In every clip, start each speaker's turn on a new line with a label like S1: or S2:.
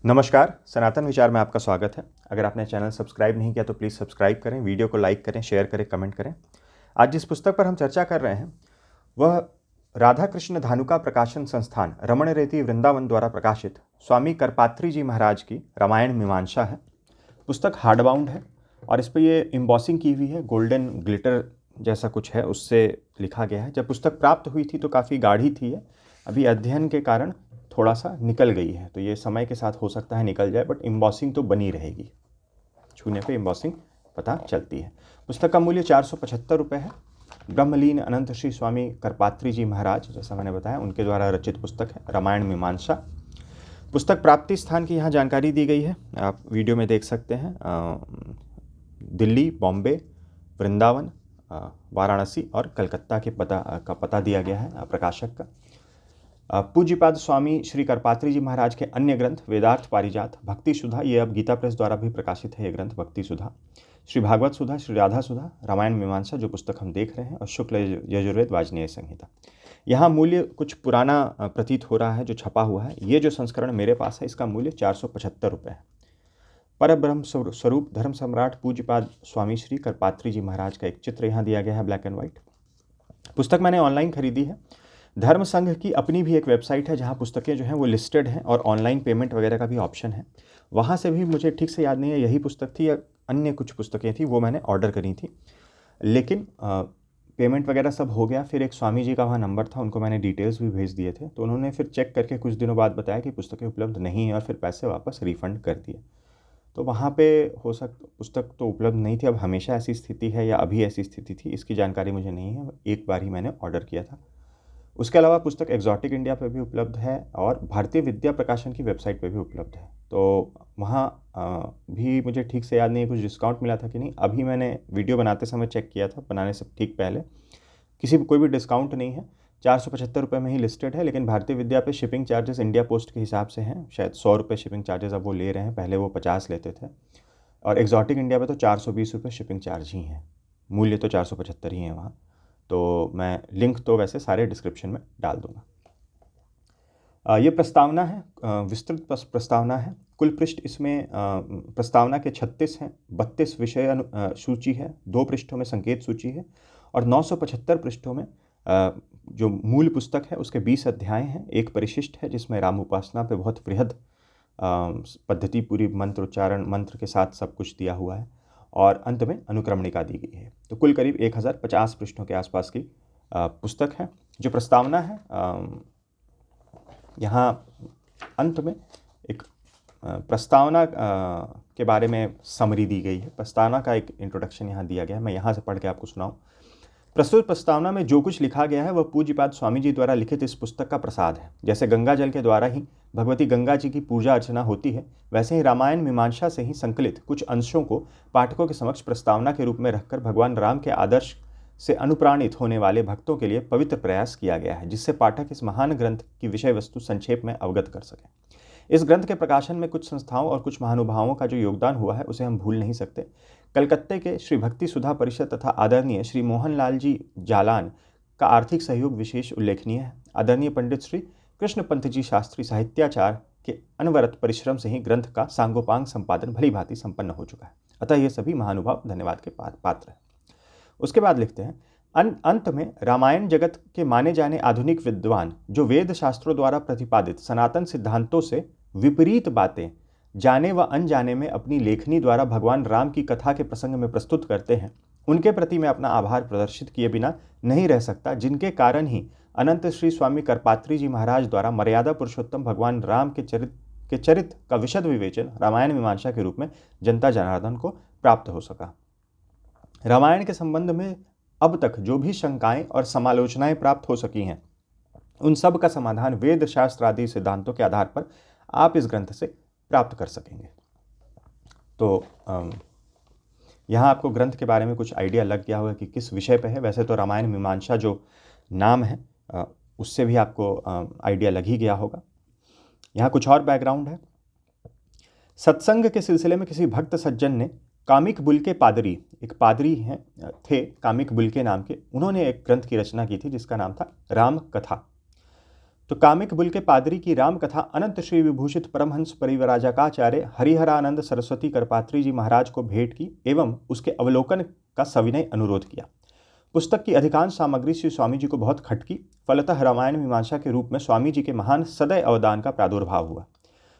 S1: नमस्कार, सनातन विचार में आपका स्वागत है। अगर आपने चैनल सब्सक्राइब नहीं किया तो प्लीज़ सब्सक्राइब करें, वीडियो को लाइक करें, शेयर करें, कमेंट करें। आज जिस पुस्तक पर हम चर्चा कर रहे हैं वह राधा कृष्ण धानुका प्रकाशन संस्थान रमण रेती वृंदावन द्वारा प्रकाशित स्वामी करपात्री जी महाराज की रामायण मीमांसा है। पुस्तक हार्डबाउंड है और इस पर ये एम्बॉसिंग की हुई है, गोल्डन ग्लिटर जैसा कुछ है उससे लिखा गया है। जब पुस्तक प्राप्त हुई थी तो काफ़ी गाढ़ी थी है, अभी अध्ययन के कारण थोड़ा सा निकल गई है, तो ये समय के साथ हो सकता है निकल जाए, बट एम्बॉसिंग तो बनी रहेगी, छूने पे एम्बॉसिंग पता चलती है। पुस्तक का मूल्य 475 रुपये है। ब्रह्मलीन अनंत श्री स्वामी करपात्री जी महाराज, जैसा मैंने बताया, उनके द्वारा रचित पुस्तक है रामायण मीमांसा। पुस्तक प्राप्ति स्थान की यहाँ जानकारी दी गई है, आप वीडियो में देख सकते हैं। दिल्ली, बॉम्बे, वृंदावन, वाराणसी और कलकत्ता के पता दिया गया है प्रकाशक का। पूज्यपाद स्वामी श्री करपात्री जी महाराज के अन्य ग्रंथ वेदार्थ पारिजात, भक्ति सुधा, ये अब गीता प्रेस द्वारा भी प्रकाशित है ये ग्रंथ भक्ति सुधा, श्री भागवत सुधा, श्री राधा सुधा, रामायण मीमांसा जो पुस्तक हम देख रहे हैं, और शुक्ल यजुर्वेद वाजनेय संहिता। यहाँ मूल्य कुछ पुराना प्रतीत हो रहा है जो छपा हुआ है। ये जो संस्करण मेरे पास है इसका मूल्य 475 रुपये है। परब्रह्म स्वरूप धर्म सम्राट पूज्यपाद स्वामी श्री करपात्री जी महाराज का एक चित्र यहाँ दिया गया है, ब्लैक एंड वाइट। पुस्तक मैंने ऑनलाइन खरीदी है। धर्म संघ की अपनी भी एक वेबसाइट है जहाँ पुस्तकें जो हैं वो लिस्टेड हैं और ऑनलाइन पेमेंट वगैरह का भी ऑप्शन है। वहाँ से भी, मुझे ठीक से याद नहीं है यही पुस्तक थी या अन्य कुछ पुस्तकें थी, वो मैंने ऑर्डर करी थी, लेकिन पेमेंट वगैरह सब हो गया। फिर एक स्वामी जी का वहाँ नंबर था, उनको मैंने डिटेल्स भी भेज दिए थे, तो उन्होंने फिर चेक करके कुछ दिनों बाद बताया कि पुस्तकें उपलब्ध नहीं है और फिर पैसे वापस रिफ़ंड कर दिए। तो वहाँ पे पुस्तक तो उपलब्ध नहीं थी। अब हमेशा ऐसी स्थिति है या अभी ऐसी स्थिति थी इसकी जानकारी मुझे नहीं है, एक बार ही मैंने ऑर्डर किया था। उसके अलावा पुस्तक एग्जॉटिक इंडिया पर भी उपलब्ध है और भारतीय विद्या प्रकाशन की वेबसाइट पर भी उपलब्ध है। तो वहाँ भी मुझे ठीक से याद नहीं है कुछ डिस्काउंट मिला था कि नहीं, अभी मैंने वीडियो बनाते समय चेक किया था, बनाने से ठीक पहले, कोई भी डिस्काउंट नहीं है। 475 रुपये में ही लिस्टेड है, लेकिन भारतीय विद्या पे शिपिंग चार्जेस इंडिया पोस्ट के हिसाब से हैं, शायद 100 रुपये शिपिंग चार्जेस अब वो ले रहे हैं, पहले वो 50 लेते थे। और एग्जॉटिक इंडिया पे तो 420 रुपये शिपिंग चार्ज ही हैं, मूल्य तो 475 ही है वहाँ। तो मैं लिंक तो वैसे सारे डिस्क्रिप्शन में डाल दूंगा। ये प्रस्तावना है, विस्तृत प्रस्तावना है। कुल पृष्ठ इसमें प्रस्तावना के 36 हैं, 32 विषय सूची है, 2 पृष्ठों में संकेत सूची है और 975 पृष्ठों में जो मूल पुस्तक है उसके 20 अध्याय हैं। एक परिशिष्ट है जिसमें राम उपासना पे बहुत वृहद पद्धति, पूरी मंत्र उच्चारण मंत्र के साथ सब कुछ दिया हुआ है, और अंत में अनुक्रमणिका दी गई है। तो कुल करीब 1050 पृष्ठों के आसपास की पुस्तक है। जो प्रस्तावना है, यहाँ अंत में एक प्रस्तावना के बारे में समरी दी गई है। प्रस्तावना का एक इंट्रोडक्शन यहाँ दिया गया है, मैं यहाँ से पढ़ के आपको सुनाऊँ। प्रस्तुत प्रस्तावना में जो कुछ लिखा गया है वह पूज्यपाद स्वामी जी द्वारा लिखित इस पुस्तक का प्रसाद है। जैसे गंगा जल के द्वारा ही भगवती गंगा जी की पूजा अर्चना होती है, वैसे ही रामायण मीमांसा से ही संकलित कुछ अंशों को पाठकों के समक्ष प्रस्तावना के रूप में रखकर भगवान राम के आदर्श से अनुप्राणित होने वाले भक्तों के लिए पवित्र प्रयास किया गया है, जिससे पाठक इस महान ग्रंथ की विषय वस्तु संक्षेप में अवगत कर सकें। इस ग्रंथ के प्रकाशन में कुछ संस्थाओं और कुछ महानुभावों का जो योगदान हुआ है उसे हम भूल नहीं सकते। कलकत्ते के श्री भक्ति सुधा परिषद तथा आदरणीय श्री मोहनलाल जी जालान का आर्थिक सहयोग विशेष उल्लेखनीय है। आदरणीय पंडित श्री कृष्ण पंत जी शास्त्री साहित्याचार के अनवरत परिश्रम से ही ग्रंथ का सांगोपांग संपादन भली भांति संपन्न हो चुका है, अतः ये सभी महानुभाव धन्यवाद के पात्र हैं। उसके बाद लिखते हैं, अंत में रामायण जगत के माने जाने आधुनिक विद्वान जो वेद शास्त्रों द्वारा प्रतिपादित सनातन सिद्धांतों से विपरीत बातें जाने व अनजाने में अपनी लेखनी द्वारा भगवान राम की कथा के प्रसंग में प्रस्तुत करते हैं, उनके प्रति मैं अपना आभार प्रदर्शित किए बिना नहीं रह सकता, जिनके कारण ही अनंत श्री स्वामी करपात्री जी महाराज द्वारा मर्यादा पुरुषोत्तम भगवान राम के चरित्र का विशद विवेचन रामायण मीमांसा के रूप में जनता जनार्दन को प्राप्त हो सका। रामायण के संबंध में अब तक जो भी शंकाएं और समालोचनाएं प्राप्त हो सकी हैं, उन सब का समाधान वेद शास्त्र आदि सिद्धांतों के आधार पर आप इस ग्रंथ से प्राप्त कर सकेंगे। तो यहाँ आपको ग्रंथ के बारे में कुछ आइडिया लग गया होगा कि किस विषय पे है। वैसे तो रामायण मीमांसा जो नाम है उससे भी आपको आइडिया लग ही गया होगा। यहाँ कुछ और बैकग्राउंड है। सत्संग के सिलसिले में किसी भक्त सज्जन ने कामिक बुल्के पादरी, एक पादरी हैं कामिक बुल्के नाम के, उन्होंने एक ग्रंथ की रचना की थी जिसका नाम था राम कथा। तो कामिक बुल के पादरी की राम कथा अनंत श्री विभूषित परमहंस परिव्राजकाचार्य हरिहरानंद सरस्वती करपात्री जी महाराज को भेंट की एवं उसके अवलोकन का सविनय अनुरोध किया। पुस्तक की अधिकांश सामग्री श्री स्वामी जी को बहुत खटकी, फलतः रामायण मीमांसा के रूप में स्वामी जी के महान सदय अवदान का प्रादुर्भाव हुआ।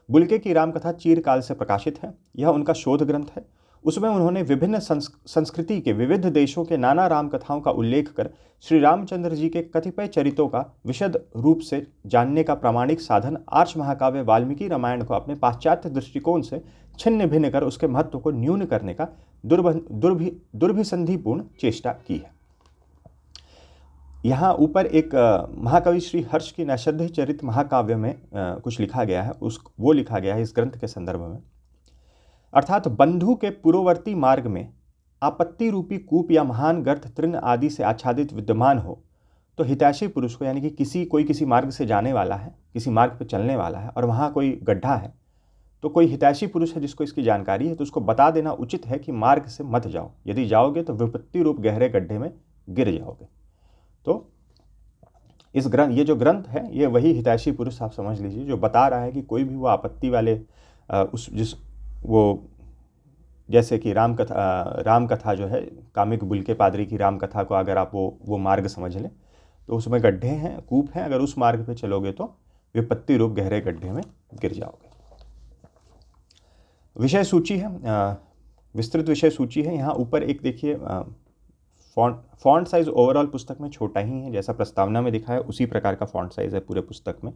S1: बुल्के की रामकथा चीरकाल से प्रकाशित है। यह उनका शोध ग्रंथ है। उसमें उन्होंने विभिन्न संस्कृति के विविध देशों के नाना राम कथाओं का उल्लेख कर श्री रामचंद्र जी के कतिपय चरित्रों का विशद रूप से जानने का प्रामाणिक साधन आर्ष महाकाव्य वाल्मीकि रामायण को अपने पाश्चात्य दृष्टिकोण से छिन्न भिन्न कर उसके महत्व को न्यून करने का दुर्भिसंधिपूर्ण चेष्टा की है। यहाँ ऊपर एक महाकवि श्री हर्ष की नैषधि चरित महाकाव्य में कुछ लिखा गया है, वो लिखा गया है इस ग्रंथ के संदर्भ में। अर्थात बंधु के पूर्ववर्ती मार्ग में आपत्ति रूपी कूप या महान गर्त तृण आदि से आच्छादित विद्यमान हो तो हितैषी पुरुष को, यानी कि कोई किसी मार्ग से जाने वाला है, किसी मार्ग पर चलने वाला है और वहाँ कोई गड्ढा है, तो कोई हितैषी पुरुष है जिसको इसकी जानकारी है तो उसको बता देना उचित है कि मार्ग से मत जाओ, यदि जाओगे तो विपत्ति रूप गहरे गड्ढे में गिर जाओगे। तो ये जो ग्रंथ है ये वही हितैषी पुरुष आप समझ लीजिए जो बता रहा है कि कोई भी वो आपत्ति वाले जैसे कि राम कथा जो है, कामिक बुल के पादरी की राम कथा को अगर आप वो मार्ग समझ लें तो उसमें गड्ढे हैं, कूप हैं, अगर उस मार्ग पे चलोगे तो विपत्ति रूप गहरे गड्ढे में गिर जाओगे। विषय सूची है, विस्तृत विषय सूची है। यहाँ ऊपर एक देखिए, फॉन्ट साइज ओवरऑल पुस्तक में छोटा ही है, जैसा प्रस्तावना में दिखा है उसी प्रकार का फॉन्ट साइज है पूरे पुस्तक में।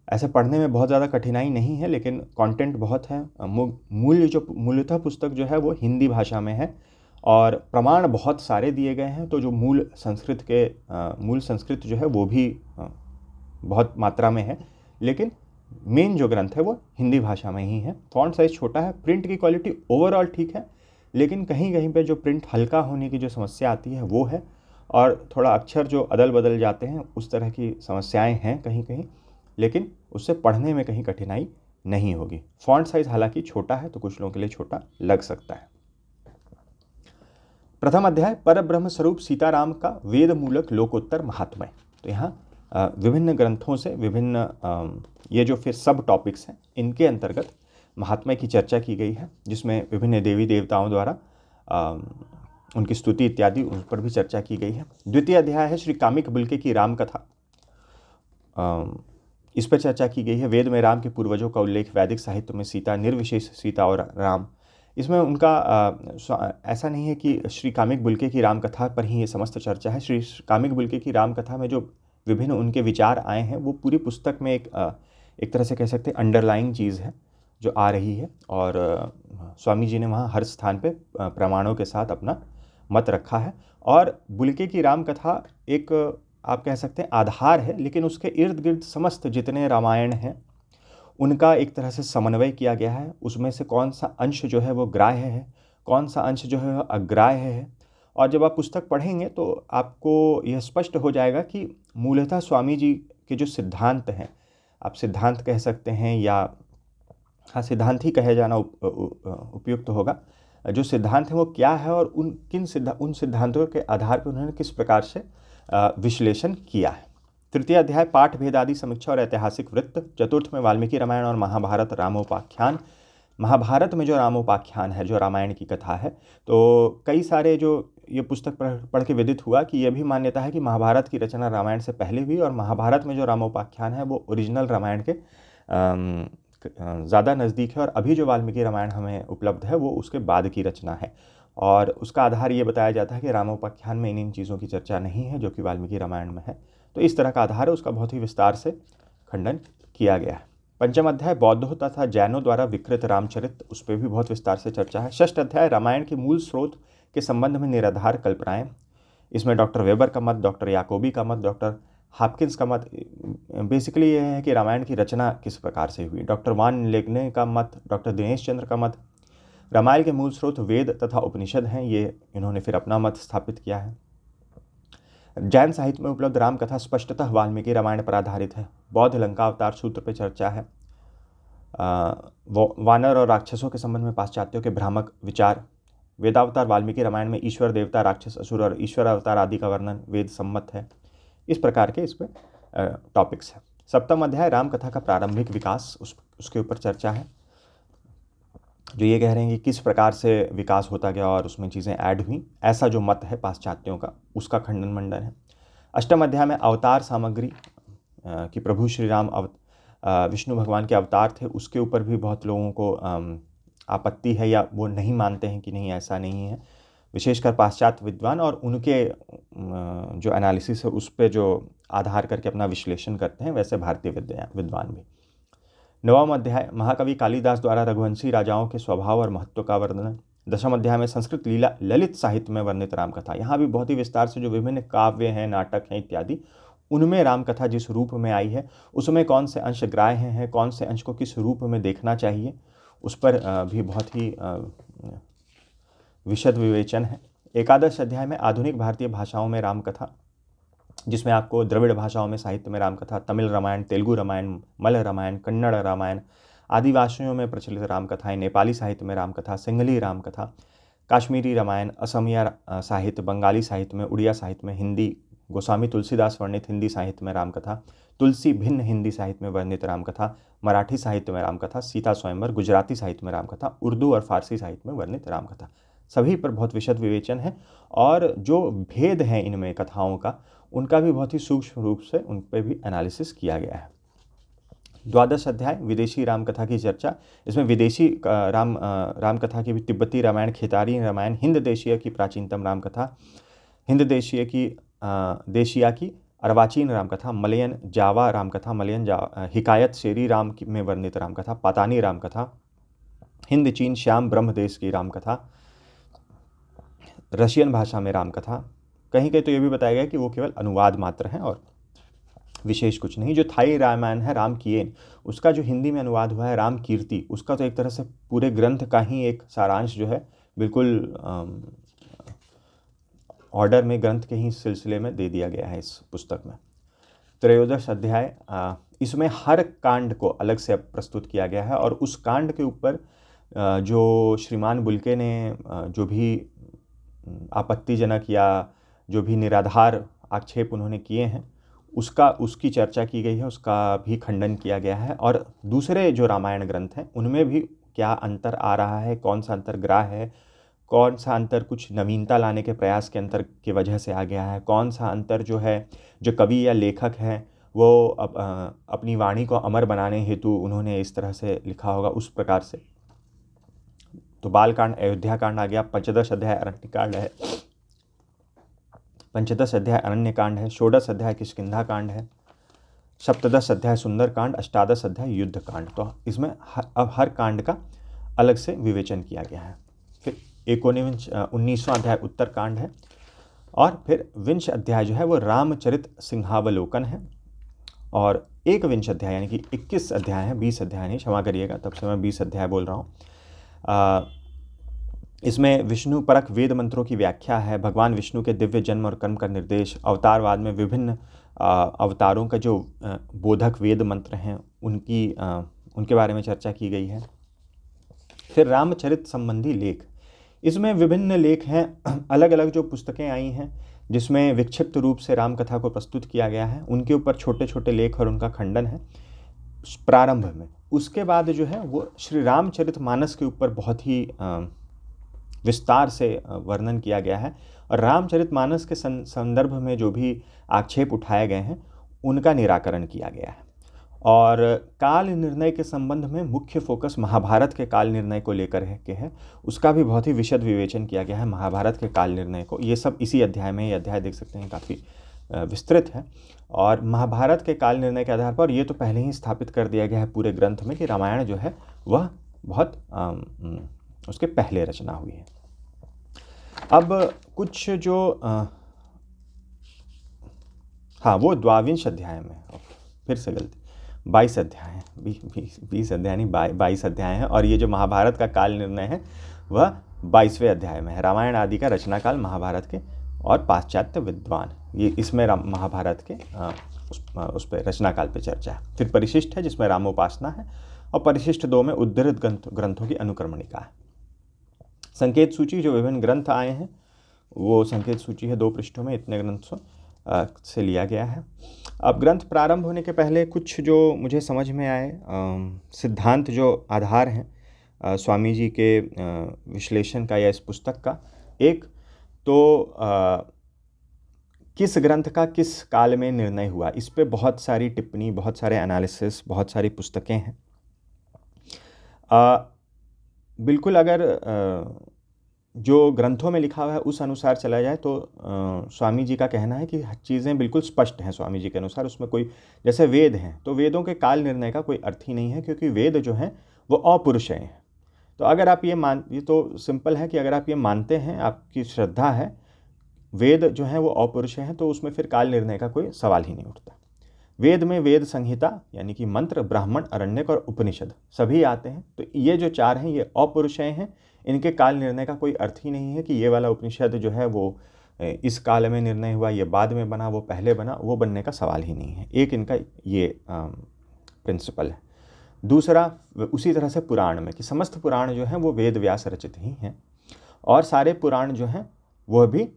S1: ऐसे पढ़ने में बहुत ज़्यादा कठिनाई नहीं है, लेकिन कंटेंट बहुत है। मूलतः पुस्तक जो है वो हिंदी भाषा में है और प्रमाण बहुत सारे दिए गए हैं, तो जो मूल संस्कृत जो है वो भी बहुत मात्रा में है, लेकिन मेन जो ग्रंथ है वो हिंदी भाषा में ही है। फॉन्ट साइज छोटा है। प्रिंट की क्वालिटी ओवरऑल ठीक है, लेकिन कहीं कहीं पे जो प्रिंट हल्का होने की जो समस्या आती है वो है, और थोड़ा अक्षर जो अदल बदल जाते हैं उस तरह की समस्याएं हैं कहीं कहीं, लेकिन उससे पढ़ने में कहीं कठिनाई नहीं होगी। फॉन्ट साइज हालांकि छोटा है तो कुछ लोगों के लिए छोटा लग सकता है। प्रथम अध्याय परब्रह्म स्वरूप सीताराम का वेद मूलक लोकोत्तर महात्म्य। तो यहाँ विभिन्न ग्रंथों से विभिन्न ये जो फिर सब टॉपिक्स हैं इनके अंतर्गत महात्म्य की चर्चा की गई है, जिसमें विभिन्न देवी देवताओं द्वारा उनकी स्तुति इत्यादि उन पर भी चर्चा की गई है। द्वितीय अध्याय है श्री कामिक बुल्के की राम कथा, इस पर चर्चा की गई है। वेद में राम के पूर्वजों का उल्लेख, वैदिक साहित्य में सीता, निर्विशेष सीता और राम। इसमें उनका ऐसा नहीं है कि श्री कामिक बुल्के की राम कथा पर ही ये समस्त चर्चा है। श्री कामिक बुल्के की राम कथा में जो विभिन्न उनके विचार आए हैं वो पूरी पुस्तक में एक तरह से कह सकते हैं अंडरलाइंग चीज़ है जो आ रही है, और स्वामी जी ने वहाँ हर स्थान पे प्रमाणों के साथ अपना मत रखा है। और बुल्के की राम कथा एक आप कह सकते हैं आधार है, लेकिन उसके इर्द गिर्द समस्त जितने रामायण हैं उनका एक तरह से समन्वय किया गया है। उसमें से कौन सा अंश जो है वो ग्राह्य है, कौन सा अंश जो है अग्राह्य है, और जब आप पुस्तक पढ़ेंगे तो आपको यह स्पष्ट हो जाएगा कि मूलतः स्वामी जी के जो सिद्धांत हैं, आप सिद्धांत कह सकते हैं या हाँ सिद्धांत ही कहे जाना उपयुक्त होगा, जो सिद्धांत है वो क्या है और उन सिद्धांतों के आधार पर उन्होंने किस प्रकार से विश्लेषण किया है। तृतीय अध्याय पाठ भेद आदि समीक्षा और ऐतिहासिक वृत्त। चतुर्थ में वाल्मीकि रामायण और महाभारत रामोपाख्यान। महाभारत में जो रामोपाख्यान है, जो रामायण की कथा है, तो कई सारे जो ये पुस्तक पढ़ के विदित हुआ कि यह भी मान्यता है कि महाभारत की रचना रामायण से पहले हुई, और महाभारत में जो रामोपाख्यान है वो ओरिजिनल रामायण के ज़्यादा नज़दीक है, और अभी जो वाल्मीकि रामायण हमें उपलब्ध है वो उसके बाद की रचना है। और उसका आधार ये बताया जाता है कि रामोपाख्यान में इन चीज़ों की चर्चा नहीं है जो कि वाल्मीकि रामायण में है। तो इस तरह का आधार है, उसका बहुत ही विस्तार से खंडन किया गया है। पंचम अध्याय बौद्धों तथा जैनों द्वारा विकृत रामचरित, उस पर भी बहुत विस्तार से चर्चा है। षष्ठ अध्याय रामायण के मूल स्रोत के संबंध में निराधार कल्पनाएं। इसमें डॉक्टर वेबर का मत, डॉक्टर याकोबी का मत, डॉक्टर हापकिंस का मत, बेसिकली ये है कि रामायण की रचना किस प्रकार से हुई। डॉक्टर वान लेगने का मत, डॉक्टर दिनेश चंद्र का मत। रामायण के मूल स्रोत वेद तथा उपनिषद हैं, ये इन्होंने फिर अपना मत स्थापित किया है। जैन साहित्य में उपलब्ध राम कथा स्पष्टतः वाल्मीकि रामायण पर आधारित है। बौद्ध लंकावतार सूत्र पर चर्चा है। वानर और राक्षसों के संबंध में पाश्चात्यों के भ्रामक विचार। वेदावतार वाल्मीकि रामायण में ईश्वर, देवता, राक्षस, असुर और ईश्वर अवतार आदि का वर्णन वेद सम्मत है। इस प्रकार के इस पर टॉपिक्स हैं। सप्तम अध्याय राम कथा का प्रारंभिक विकास, उसके ऊपर चर्चा है, जो ये कह रहे हैं कि किस प्रकार से विकास होता गया और उसमें चीज़ें ऐड हुई, ऐसा जो मत है पाश्चात्यों का, उसका खंडन मंडन है। अष्टम अध्याय में अवतार सामग्री कि प्रभु श्री राम विष्णु भगवान के अवतार थे, उसके ऊपर भी बहुत लोगों को आपत्ति है या वो नहीं मानते हैं कि नहीं ऐसा नहीं है, विशेषकर पाश्चात्य विद्वान, और उनके जो एनालिसिस है उस पर जो आधार करके अपना विश्लेषण करते हैं, वैसे भारतीय विद्वान भी। नवम अध्याय महाकवि कालिदास द्वारा रघुवंशी राजाओं के स्वभाव और महत्व का वर्णन। दशम अध्याय में संस्कृत लीला ललित साहित्य में वर्णित रामकथा, यहाँ भी बहुत ही विस्तार से जो विभिन्न काव्य हैं, नाटक हैं इत्यादि, उनमें रामकथा जिस रूप में आई है उसमें कौन से अंश ग्राह्य हैं, कौन से अंश को किस रूप में देखना चाहिए, उस पर भी बहुत ही विशद विवेचन है। एकादश अध्याय में आधुनिक भारतीय भाषाओं में रामकथा, जिसमें आपको द्रविड़ भाषाओं में साहित्य में रामकथा, तमिल रामायण, तेलुगु रामायण, मलय रामायण, कन्नड़ रामायण, आदिवासियों में प्रचलित रामकथाएं, नेपाली साहित्य में रामकथा, सिंहली रामकथा, काश्मीरी रामायण, असमिया साहित्य, बंगाली साहित्य में, उड़िया साहित्य में, हिंदी गोस्वामी तुलसीदास वर्णित हिंदी साहित्य में रामकथा, तुलसी भिन्न हिंदी साहित्य में वर्णित रामकथा, मराठी साहित्य में रामकथा, सीता स्वयंवर, गुजराती साहित्य में रामकथा, उर्दू और फारसी साहित्य में वर्णित रामकथा, सभी पर बहुत विशद विवेचन है। और जो भेद हैं इनमें कथाओं का, उनका भी बहुत ही सूक्ष्म रूप से उन पर भी एनालिसिस किया गया है। द्वादश अध्याय विदेशी रामकथा की चर्चा, इसमें विदेशी रामकथा की भी तिब्बती रामायण, खेतारी रामायण, हिंद देशीय की प्राचीनतम रामकथा, हिंद देशीय की देशिया की अर्वाचीन रामकथा, मलयन जावा रामकथा, हिकायत शेरी राम में वर्णित रामकथा, पातानी रामकथा, हिंद चीन श्याम ब्रह्म देश की रामकथा, रशियन भाषा में रामकथा, कहीं कहीं तो ये भी बताया गया कि वो केवल अनुवाद मात्र हैं और विशेष कुछ नहीं। जो थाई रामायण है राम किएन, उसका जो हिंदी में अनुवाद हुआ है राम कीर्ति, उसका तो एक तरह से पूरे ग्रंथ का ही एक सारांश जो है बिल्कुल ऑर्डर में ग्रंथ के ही सिलसिले में दे दिया गया है इस पुस्तक में। त्रयोदश अध्याय, इसमें हर कांड को अलग से प्रस्तुत किया गया है और उस कांड के ऊपर जो श्रीमान बुल्के ने जो भी आपत्तिजनक या जो भी निराधार आक्षेप उन्होंने किए हैं, उसकी चर्चा की गई है, उसका भी खंडन किया गया है। और दूसरे जो रामायण ग्रंथ हैं उनमें भी क्या अंतर आ रहा है, कौन सा अंतर ग्राह्य है, कौन सा अंतर कुछ नवीनता लाने के प्रयास के अंतर की वजह से आ गया है, कौन सा अंतर जो है जो कवि या लेखक हैं वो अपनी वाणी को अमर बनाने हेतु उन्होंने इस तरह से लिखा होगा, उस प्रकार से। तो बालकांड, अयोध्या कांड आ गया। पंचदश अध्याय अरण्यकांड है, पंचदश अध्याय अरण्यकांड है, षोडश अध्याय किष्किंधा कांड है, सप्तदश अध्याय सुंदरकांड, अष्टादश अध्याय युद्ध कांड। तो इसमें अब हर कांड का अलग से विवेचन किया गया है। फिर 19वां अध्याय उत्तरकांड है और फिर विंश अध्याय जो है वो रामचरित सिंहावलोकन है। और एक विंश अध्याय यानी कि 21 अध्याय है, 20 अध्याय नहीं, क्षमा करिएगा, तब से मैं 20 अध्याय बोल रहा हूँ। इसमें विष्णु परक वेद मंत्रों की व्याख्या है, भगवान विष्णु के दिव्य जन्म और कर्म का निर्देश, अवतारवाद में विभिन्न अवतारों का जो बोधक वेद मंत्र हैं उनके बारे में चर्चा की गई है। फिर रामचरित संबंधी लेख, इसमें विभिन्न लेख हैं, अलग अलग जो पुस्तकें आई हैं जिसमें विक्षिप्त रूप से रामकथा को प्रस्तुत किया गया है, उनके ऊपर छोटे छोटे लेख और उनका खंडन है प्रारंभ में। उसके बाद जो है वो श्री रामचरितमानस के ऊपर बहुत ही विस्तार से वर्णन किया गया है और रामचरितमानस के संदर्भ में जो भी आक्षेप उठाए गए हैं उनका निराकरण किया गया है। और काल निर्णय के संबंध में मुख्य फोकस महाभारत के काल निर्णय को लेकर के है, उसका भी बहुत ही विशद विवेचन किया गया है महाभारत के काल निर्णय को। ये सब इसी अध्याय में, ये अध्याय देख सकते हैं काफ़ी विस्तृत है। और महाभारत के काल निर्णय के आधार पर ये तो पहले ही स्थापित कर दिया गया है पूरे ग्रंथ में कि रामायण जो है वह बहुत उसके पहले रचना हुई है। अब कुछ जो वो द्वाविंश अध्याय में, फिर से गलती, 22 अध्याय हैं, 20 अध्याय नहीं, 22 अध्याय हैं। और ये जो महाभारत का काल निर्णय है वह 22वें अध्याय में है। रामायण आदि का रचनाकाल महाभारत के और पाश्चात्य विद्वान, ये इसमें महाभारत के उस पर रचनाकाल पे चर्चा है। फिर परिशिष्ट है जिसमें रामोपासना है और परिशिष्ट 2 में उद्धृत ग्रंथों की अनुक्रमणिका है। संकेत सूची, जो विभिन्न ग्रंथ आए हैं वो संकेत सूची है 2 पृष्ठों में, इतने ग्रंथों से लिया गया है। अब ग्रंथ प्रारंभ होने के पहले कुछ जो मुझे समझ में आए सिद्धांत जो आधार हैं स्वामी जी के विश्लेषण का या इस पुस्तक का। एक तो किस ग्रंथ का किस काल में निर्णय हुआ, इस पे बहुत सारी टिप्पणी, बहुत सारे एनालिसिस, बहुत सारी पुस्तकें हैं। बिल्कुल अगर जो ग्रंथों में लिखा हुआ है उस अनुसार चला जाए तो स्वामी जी का कहना है कि चीज़ें बिल्कुल स्पष्ट हैं स्वामी जी के अनुसार। उसमें कोई, जैसे वेद हैं तो वेदों के काल निर्णय का कोई अर्थ ही नहीं है, क्योंकि वेद जो हैं वो अपरुषेय हैं। तो अगर आप ये तो सिंपल है कि अगर आप ये मानते हैं, आपकी श्रद्धा है वेद जो हैं वो अपरुषेय हैं, तो उसमें फिर काल निर्णय का कोई सवाल ही नहीं उठता। वेद में वेद संहिता यानी कि मंत्र, ब्राह्मण, अरण्यक और उपनिषद सभी आते हैं। तो ये जो चार हैं ये अपरुषेय हैं, इनके काल निर्णय का कोई अर्थ ही नहीं है कि ये वाला उपनिषद जो है वो इस काल में निर्णय हुआ, ये बाद में बना, वो पहले बना, वो बनने का सवाल ही नहीं है। एक इनका ये प्रिंसिपल है। दूसरा, उसी तरह से पुराण में कि समस्त पुराण जो हैं वो वेद व्यास रचित ही हैं, और सारे पुराण जो हैं वह भी,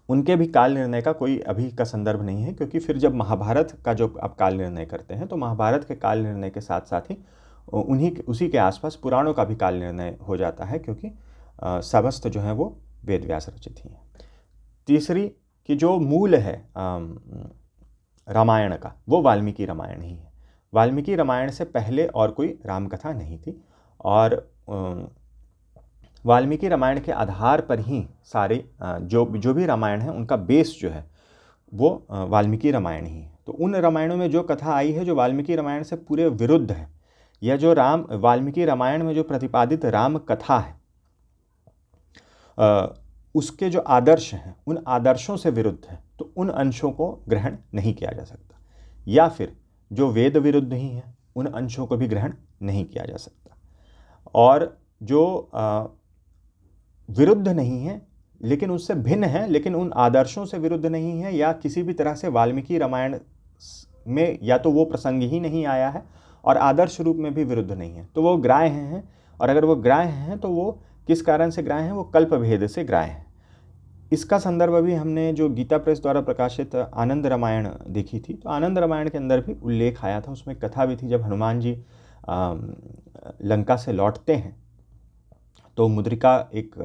S1: उनके भी काल निर्णय का कोई अभी का संदर्भ नहीं है, क्योंकि फिर जब महाभारत का जो आप काल निर्णय करते हैं तो महाभारत के काल निर्णय के साथ साथ ही उसी के आसपास पुराणों का भी काल निर्णय हो जाता है, क्योंकि समस्त जो है वो वेद व्यास रचित ही हैं। तीसरी कि जो मूल है रामायण का वो वाल्मीकि रामायण ही है। वाल्मीकि रामायण से पहले और कोई रामकथा नहीं थी, और वाल्मीकि रामायण के आधार पर ही सारे जो भी रामायण है उनका बेस जो है वो वाल्मीकि रामायण ही है। तो उन रामायणों में जो कथा आई है जो वाल्मीकि रामायण से पूरे विरुद्ध है, या जो वाल्मीकि रामायण में जो प्रतिपादित राम कथा है उसके जो आदर्श हैं उन आदर्शों से विरुद्ध है, तो उन अंशों को ग्रहण नहीं किया जा सकता। या फिर जो वेद विरुद्ध ही हैं उन अंशों को भी ग्रहण नहीं किया जा सकता। और जो विरुद्ध नहीं है लेकिन उससे भिन्न है, लेकिन उन आदर्शों से विरुद्ध नहीं है, या किसी भी तरह से वाल्मीकि रामायण में या तो वो प्रसंग ही नहीं आया है और आदर्श रूप में भी विरुद्ध नहीं है, तो वो ग्राह्य हैं। और अगर वो ग्राह्य हैं तो वो किस कारण से ग्राह्य हैं, वो कल्प भेद से ग्राह्य हैं। इसका संदर्भ अभी हमने जो गीता प्रेस द्वारा प्रकाशित आनंद रामायण देखी थी, तो आनंद रामायण के अंदर भी उल्लेख आया था। उसमें कथा भी थी, जब हनुमान जी लंका से लौटते हैं तो मुद्रिका एक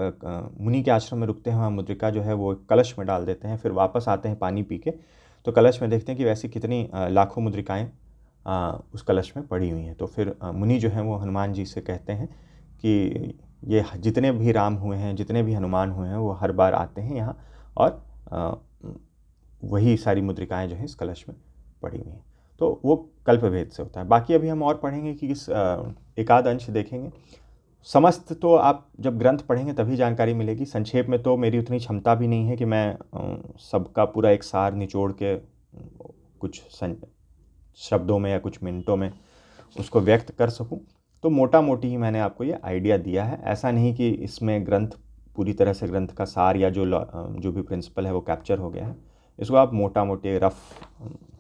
S1: मुनि के आश्रम में रुकते हैं, वहाँ मुद्रिका जो है वो कलश में डाल देते हैं, फिर वापस आते हैं पानी पी के, तो कलश में देखते हैं कि वैसी कितनी लाखों मुद्रिकाएं उस कलश में पड़ी हुई हैं। तो फिर मुनि जो हैं वो हनुमान जी से कहते हैं कि ये जितने भी राम हुए हैं, जितने भी हनुमान हुए हैं, वो हर बार आते हैं यहाँ और वही सारी मुद्रिकाएं जो हैं इस कलश में पड़ी हुई हैं। तो वो कल्पभेद से होता है। बाकी अभी हम और पढ़ेंगे कि इस एकाध अंश देखेंगे। समस्त तो आप जब ग्रंथ पढ़ेंगे तभी जानकारी मिलेगी। संक्षेप में तो मेरी उतनी क्षमता भी नहीं है कि मैं सबका पूरा एक सार निचोड़ के कुछ शब्दों में या कुछ मिनटों में उसको व्यक्त कर सकूं। तो मोटा मोटी ही मैंने आपको ये आइडिया दिया है। ऐसा नहीं कि इसमें ग्रंथ पूरी तरह से ग्रंथ का सार या जो भी प्रिंसिपल है वो कैप्चर हो गया है। इसको आप मोटा मोटे रफ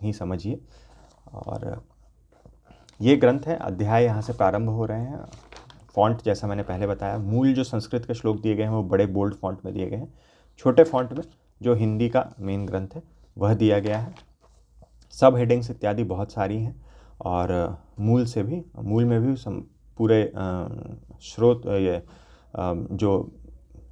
S1: ही समझिए। और ये ग्रंथ है, अध्याय यहाँ से प्रारंभ हो रहे हैं। फॉन्ट जैसा मैंने पहले बताया, मूल जो संस्कृत के श्लोक दिए गए हैं वो बड़े बोल्ड फॉन्ट में दिए गए हैं। छोटे फॉन्ट में जो हिंदी का मेन ग्रंथ है वह दिया गया है। सब हेडिंग्स इत्यादि बहुत सारी हैं, और मूल में भी पूरे स्रोत ये जो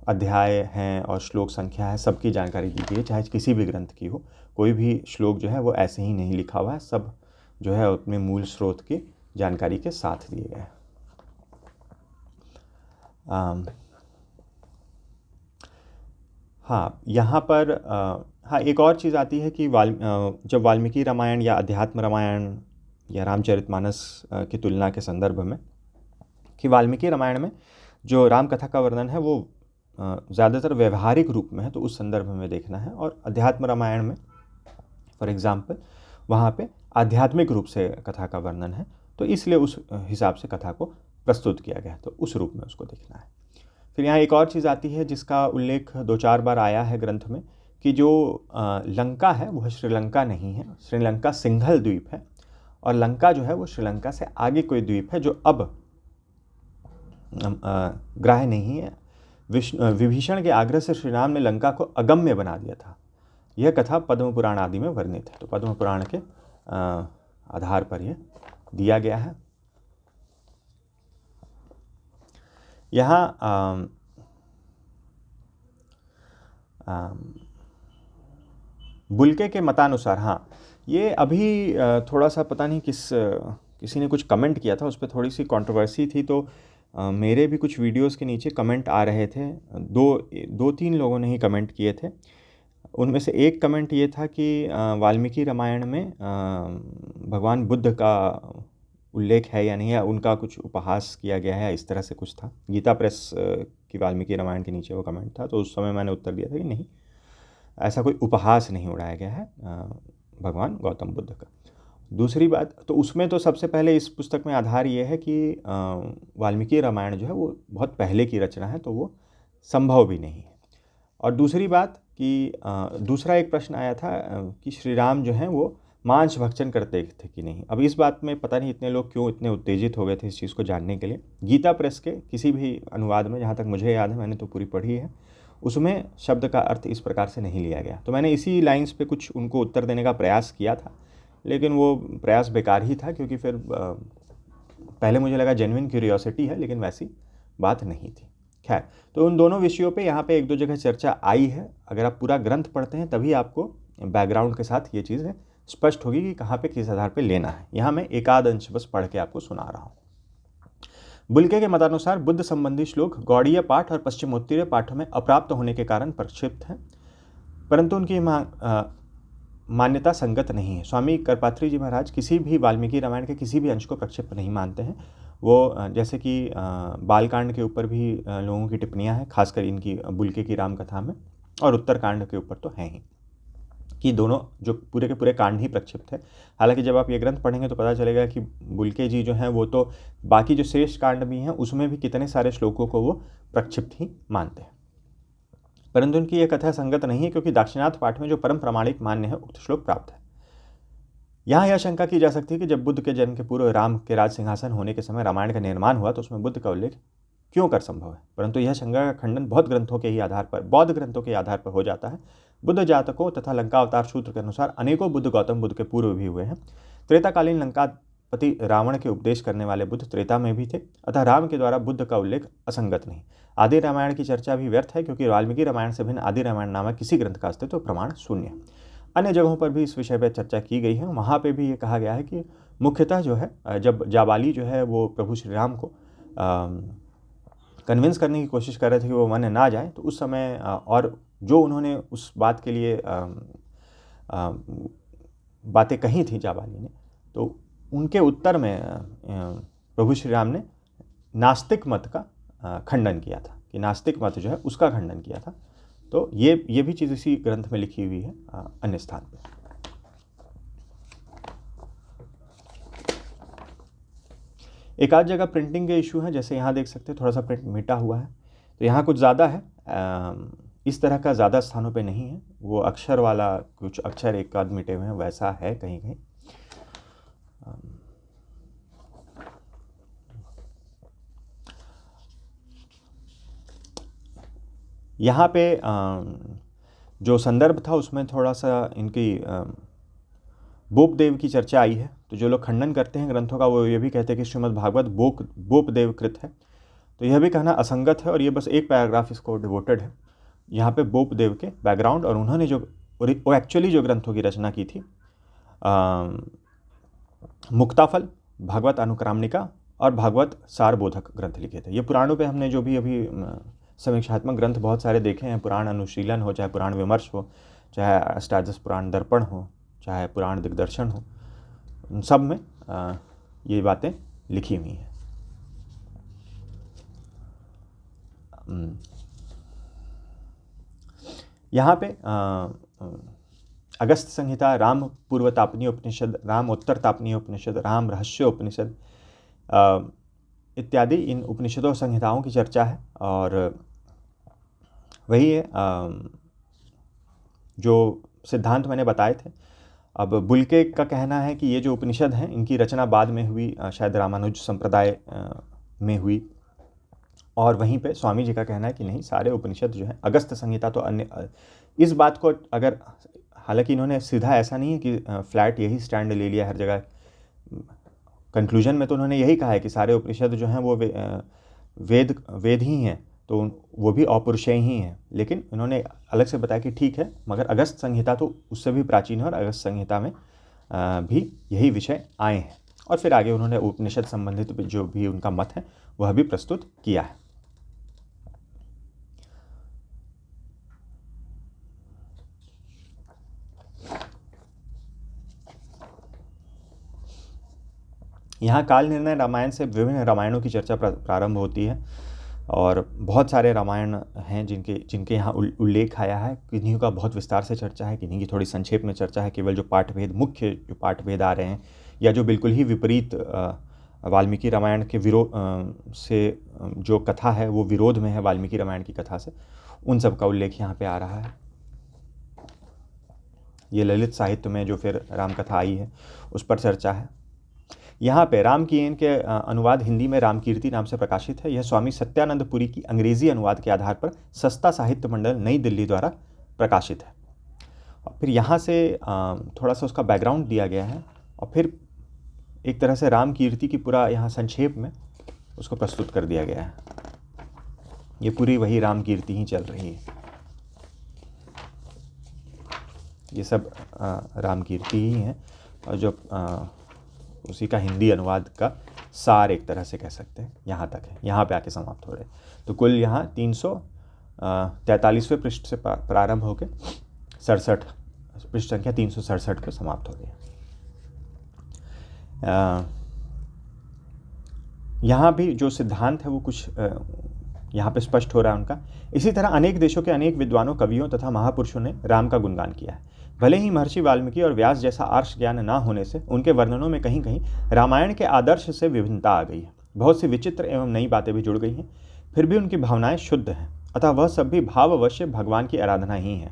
S1: अध्याय हैं और श्लोक संख्या है सबकी जानकारी दी गई है, चाहे किसी भी ग्रंथ की हो। कोई भी श्लोक जो है वो ऐसे ही नहीं लिखा हुआ है, सब जो है अपने मूल स्रोत की जानकारी के साथ दिए गए हैं। हाँ, यहाँ पर हाँ एक और चीज़ आती है कि जब वाल्मीकि रामायण या अध्यात्म रामायण या रामचरितमानस की तुलना के संदर्भ में, कि वाल्मीकि रामायण में जो राम कथा का वर्णन है वो ज़्यादातर व्यवहारिक रूप में है, तो उस संदर्भ में देखना है। और अध्यात्म रामायण में फॉर एग्ज़ाम्पल वहाँ पे आध्यात्मिक रूप से कथा का वर्णन है, तो इसलिए उस हिसाब से कथा को प्रस्तुत किया गया है, तो उस रूप में उसको देखना है। फिर यहाँ एक और चीज़ आती है जिसका उल्लेख 2-4 बार आया है ग्रंथ में, कि जो लंका है वह श्रीलंका नहीं है। श्रीलंका सिंघल द्वीप है, और लंका जो है वो श्रीलंका से आगे कोई द्वीप है जो अब ग्राह्य नहीं है। विभीषण के आग्रह से श्री राम ने लंका को अगम्य बना दिया था, यह कथा पद्म पुराण आदि में वर्णित है। तो पद्म पुराण के आधार पर यह दिया गया है। यहाँ बुल्के के मतानुसार, हाँ ये अभी थोड़ा सा पता नहीं किसी ने कुछ कमेंट किया था, उस पर थोड़ी सी कंट्रोवर्सी थी। तो मेरे भी कुछ वीडियोस के नीचे कमेंट आ रहे थे, दो तीन लोगों ने ही कमेंट किए थे। उनमें से एक कमेंट ये था कि वाल्मीकि रामायण में भगवान बुद्ध का उल्लेख है या नहीं है, उनका कुछ उपहास किया गया है, इस तरह से कुछ था। गीता प्रेस की वाल्मीकि रामायण के नीचे वो कमेंट था। तो उस समय मैंने उत्तर दिया था कि नहीं, ऐसा कोई उपहास नहीं उड़ाया गया है भगवान गौतम बुद्ध का। दूसरी बात, तो उसमें तो सबसे पहले इस पुस्तक में आधार ये है कि वाल्मीकि रामायण जो है वो बहुत पहले की रचना है, तो वो संभव भी नहीं है। और दूसरी बात कि दूसरा एक प्रश्न आया था कि श्री राम जो हैं वो मांस भक्षण करते थे कि नहीं। अब इस बात में पता नहीं इतने लोग क्यों इतने उत्तेजित हो गए थे इस चीज़ को जानने के लिए। गीता प्रेस के किसी भी अनुवाद में, जहाँ तक मुझे याद है, मैंने तो पूरी पढ़ी है, उसमें शब्द का अर्थ इस प्रकार से नहीं लिया गया। तो मैंने इसी लाइंस पे कुछ उनको उत्तर देने का प्रयास किया था, लेकिन वो प्रयास बेकार ही था, क्योंकि फिर पहले मुझे लगा जेन्युइन क्यूरियोसिटी है, लेकिन वैसी बात नहीं थी। खैर, तो उन दोनों विषयों पे यहाँ पे एक दो जगह चर्चा आई है। अगर आप पूरा ग्रंथ पढ़ते हैं तभी आपको बैकग्राउंड के साथ ये चीज़ स्पष्ट होगी कि कहाँ पे किस आधार पे लेना है। यहाँ मैं एकाद अंश बस पढ़ के आपको सुना रहा हूँ। बुल्के के मतानुसार बुद्ध संबंधी श्लोक गौड़ीय पाठ और पश्चिमोत्तरीय पाठों में अप्राप्त होने के कारण प्रक्षिप्त हैं, परंतु उनकी मान्यता संगत नहीं है। स्वामी करपात्री जी महाराज किसी भी वाल्मीकि रामायण के किसी भी अंश को प्रक्षिप्त नहीं मानते हैं। वो जैसे कि बालकांड के ऊपर भी लोगों की टिप्पणियां हैं, खासकर इनकी बुल्के की राम कथा में, और उत्तरकांड के ऊपर तो हैं ही, कि दोनों जो पूरे के पूरे कांड ही प्रक्षिप्त है। हालांकि जब आप ये ग्रंथ पढ़ेंगे तो पता चलेगा कि बुल्के जी जो हैं वो तो बाकी जो शेष कांड भी हैं उसमें भी कितने सारे श्लोकों को वो प्रक्षिप्त ही मानते हैं, परंतु उनकी यह कथा संगत नहीं है, क्योंकि दाक्षिणात्य पाठ में जो परम प्रामाणिक मान्य है उक्त श्लोक प्राप्त है। यहाँ यह शंका की जा सकती है कि जब बुद्ध के जन्म के पूर्व राम के राज सिंहासन होने के समय रामायण का निर्माण हुआ तो उसमें बुद्ध का उल्लेख क्यों कर संभव है, परंतु यह शंका का खंडन बौद्ध ग्रंथों के आधार पर हो जाता है। बुद्ध जातकों तथा लंका अवतार सूत्र के अनुसार अनेकों बुद्ध गौतम बुद्ध के पूर्व भी हुए हैं। त्रेताकालीन लंकापति रावण के उपदेश करने वाले बुद्ध त्रेता में भी थे, अतः राम के द्वारा बुद्ध का उल्लेख असंगत नहीं। आदि रामायण की चर्चा भी व्यर्थ है, क्योंकि वाल्मीकि रामायण से भिन्न आदि रामायण नामक किसी ग्रंथ का अस्तित्व प्रमाण शून्य है। अन्य जगहों पर भी इस विषय पर चर्चा की गई है, वहाँ पे भी ये कहा गया है कि मुख्यतः जो है जब जाबाली जो है वो प्रभु श्री राम को कन्विंस करने की कोशिश कर रहे थे कि वो वन ना जाए, तो उस समय और जो उन्होंने उस बात के लिए बातें कही थी जाबाली ने, तो उनके उत्तर में प्रभु श्री राम ने नास्तिक मत का खंडन किया था, कि नास्तिक मत जो है उसका खंडन किया था। तो ये भी चीज़ इसी ग्रंथ में लिखी हुई है अन्य स्थान पर। एक आध जगह प्रिंटिंग के इशू हैं, जैसे यहाँ देख सकते हैं थोड़ा सा प्रिंट मिटा हुआ है, तो यहाँ कुछ ज़्यादा है, इस तरह का ज़्यादा स्थानों पे नहीं है। वो अक्षर वाला कुछ अक्षर एक आध मिटे हुए हैं, वैसा है कहीं कहीं। यहाँ पे जो संदर्भ था उसमें थोड़ा सा इनकी बोपदेव की चर्चा आई है। तो जो लोग खंडन करते हैं ग्रंथों का वो ये भी कहते हैं कि श्रीमद् भागवत बोपदेव कृत है, तो यह भी कहना असंगत है, और ये बस एक पैराग्राफ इसको डिवोटेड है यहाँ पे बोपदेव के बैकग्राउंड, और उन्होंने जो वो एक्चुअली जो ग्रंथों की रचना की थी, मुक्ताफल, भागवत अनुक्रामणिका और भागवत सारबोधक ग्रंथ लिखे थे। ये पुराणों पे हमने जो भी अभी समीक्षात्मक ग्रंथ बहुत सारे देखे हैं, पुराण अनुशीलन हो, चाहे पुराण विमर्श हो, चाहे अष्टादश पुराण दर्पण हो, चाहे पुराण दिग्दर्शन हो, उन सब में ये बातें लिखी हुई हैं। यहाँ पे अगस्त संहिता, राम पूर्व तापनीय उपनिषद, राम उत्तर तापनीय उपनिषद, राम रहस्य उपनिषद इत्यादि इन उपनिषदों संहिताओं की चर्चा है। और वही है जो सिद्धांत मैंने बताए थे। अब बुल्के का कहना है कि ये जो उपनिषद हैं इनकी रचना बाद में हुई, शायद रामानुज संप्रदाय में हुई, और वहीं पे स्वामी जी का कहना है कि नहीं, सारे उपनिषद जो हैं, अगस्त संहिता तो अन्य, इस बात को अगर हालांकि इन्होंने सीधा ऐसा नहीं है कि फ्लैट यही स्टैंड ले लिया हर जगह। कंक्लूजन में तो उन्होंने यही कहा है कि सारे उपनिषद जो हैं वो वेद वेद ही हैं, तो वो भी अपौरुषेय ही हैं। लेकिन इन्होंने अलग से बताया कि ठीक है, मगर अगस्त संहिता तो उससे भी प्राचीन है और अगस्त संहिता में भी यही विषय आए हैं। और फिर आगे उन्होंने उपनिषद संबंधित जो भी उनका मत है वह भी प्रस्तुत किया है। यहाँ काल निर्णय रामायण से विभिन्न रामायणों की चर्चा प्रारंभ होती है और बहुत सारे रामायण हैं जिनके यहाँ उल्लेख आया है। किन्हीं का बहुत विस्तार से चर्चा है, किन्हीं की थोड़ी संक्षेप में चर्चा है। केवल जो पाठभेद, मुख्य जो पाठभेद आ रहे हैं या जो बिल्कुल ही विपरीत वाल्मीकि रामायण के से जो कथा है वो विरोध में है वाल्मीकि रामायण की कथा से, उन सब का उल्लेख यहाँ पे आ रहा है। ये ललित साहित्य में जो फिर रामकथा आई है उस पर चर्चा है। यहाँ पे रामकीयन के अनुवाद हिंदी में रामकीर्ति नाम से प्रकाशित है। यह स्वामी सत्यानंद पुरी की अंग्रेजी अनुवाद के आधार पर सस्ता साहित्य मंडल नई दिल्ली द्वारा प्रकाशित है। और फिर यहाँ से थोड़ा सा उसका बैकग्राउंड दिया गया है और फिर एक तरह से रामकीर्ति की पूरा यहाँ संक्षेप में उसको प्रस्तुत कर दिया गया है। ये पूरी वही रामकीर्ति ही चल रही है, ये सब रामकीर्ति ही है और जो उसी का हिंदी अनुवाद का सार एक तरह से कह सकते हैं यहाँ तक है, यहाँ पे आके समाप्त हो रहे। तो कुल यहाँ 343वें पृष्ठ से प्रारंभ होकर 67 पृष्ठ संख्या 367 पर समाप्त हो रही है। यहाँ भी जो सिद्धांत है वो कुछ यहाँ पे स्पष्ट हो रहा है उनका। इसी तरह अनेक देशों के अनेक विद्वानों, कवियों तथा महापुरुषों ने राम का गुणगान किया है। भले ही महर्षि वाल्मीकि और व्यास जैसा आर्ष ज्ञान ना होने से उनके वर्णनों में कहीं कहीं रामायण के आदर्श से विभिन्नता आ गई है। बहुत सी विचित्र एवं नई बातें भी जुड़ गई हैं, फिर भी उनकी भावनाएं शुद्ध हैं, अतः वह सब भी भाववश्य भगवान की आराधना ही है।